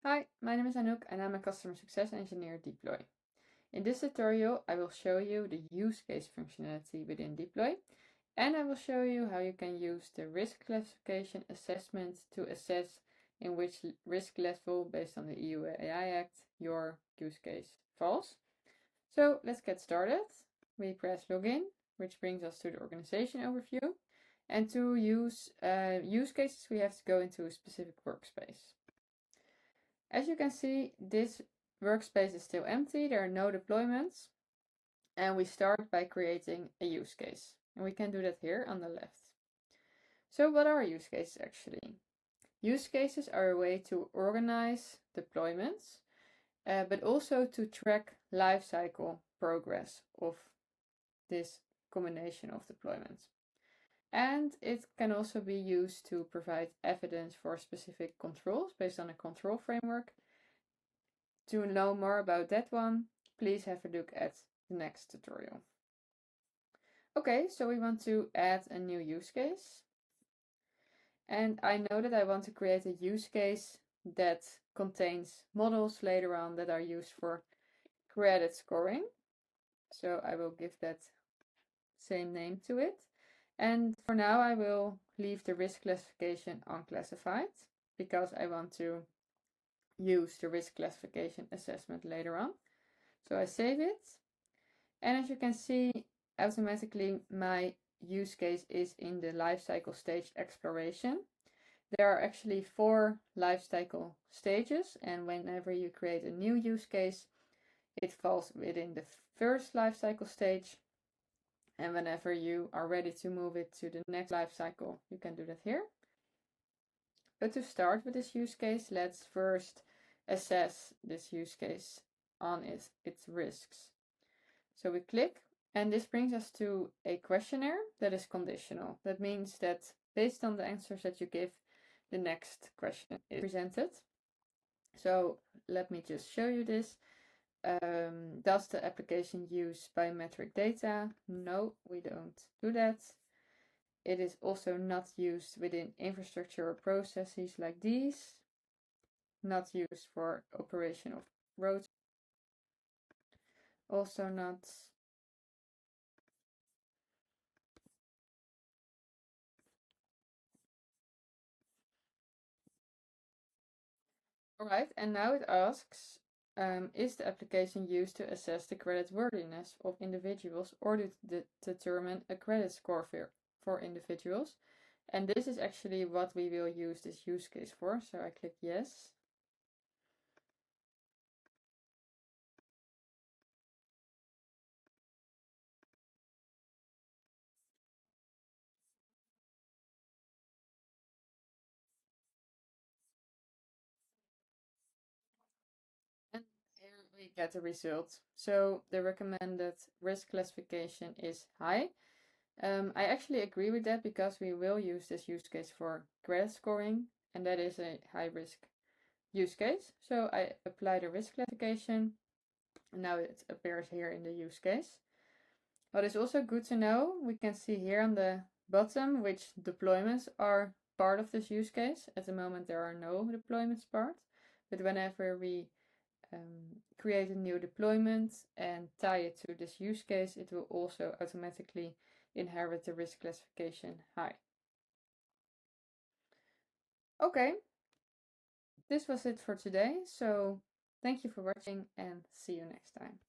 Hi, my name is Anouk and I'm a Customer Success Engineer at Deeploy. In this tutorial, I will show you the use case functionality within Deeploy, and I will show you how you can use the risk classification assessment to assess in which risk level, based on the EU AI Act, your use case falls. So let's get started. We press login, which brings us to the organization overview. And to use use cases, we have to go into a specific workspace. As you can see, this workspace is still empty, there are no deployments, and we start by creating a use case. And we can do that here on the left. So what are use cases actually? Use cases are a way to organize deployments, but also to track lifecycle progress of this combination of deployments. And it can also be used to provide evidence for specific controls based on a control framework. To know more about that one, please have a look at the next tutorial. Okay, so we want to add a new use case. And I know that I want to create a use case that contains models later on that are used for credit scoring. So I will give that same name to it. And for now, I will leave the risk classification unclassified because I want to use the risk classification assessment later on. So I save it. And as you can see, automatically my use case is in the lifecycle stage exploration. There are actually 4 lifecycle stages, and whenever you create a new use case, it falls within the first lifecycle stage. And whenever you are ready to move it to the next lifecycle, you can do that here. But to start with this use case, let's first assess this use case on its risks. So we click, and this brings us to a questionnaire that is conditional. That means that based on the answers that you give, the next question is presented. So let me just show you this. Does the application use biometric data? No, we don't do that. It is also not used within infrastructure or processes like these. Not used for operation of roads. Also not. Alright, and now it asks, is the application used to assess the creditworthiness of individuals or to determine a credit score for individuals? And this is actually what we will use this use case for, so I click yes. And here we get the result. So the recommended risk classification is high. I actually agree with that because we will use this use case for credit scoring, and that is a high risk use case. So I apply the risk classification, and now it appears here in the use case. What is also good to know, we can see here on the bottom which deployments are part of this use case. At the moment there are no deployments part, but whenever we create a new deployment and tie it to this use case, it will also automatically inherit the risk classification high. Okay, this was it for today. So thank you for watching and see you next time.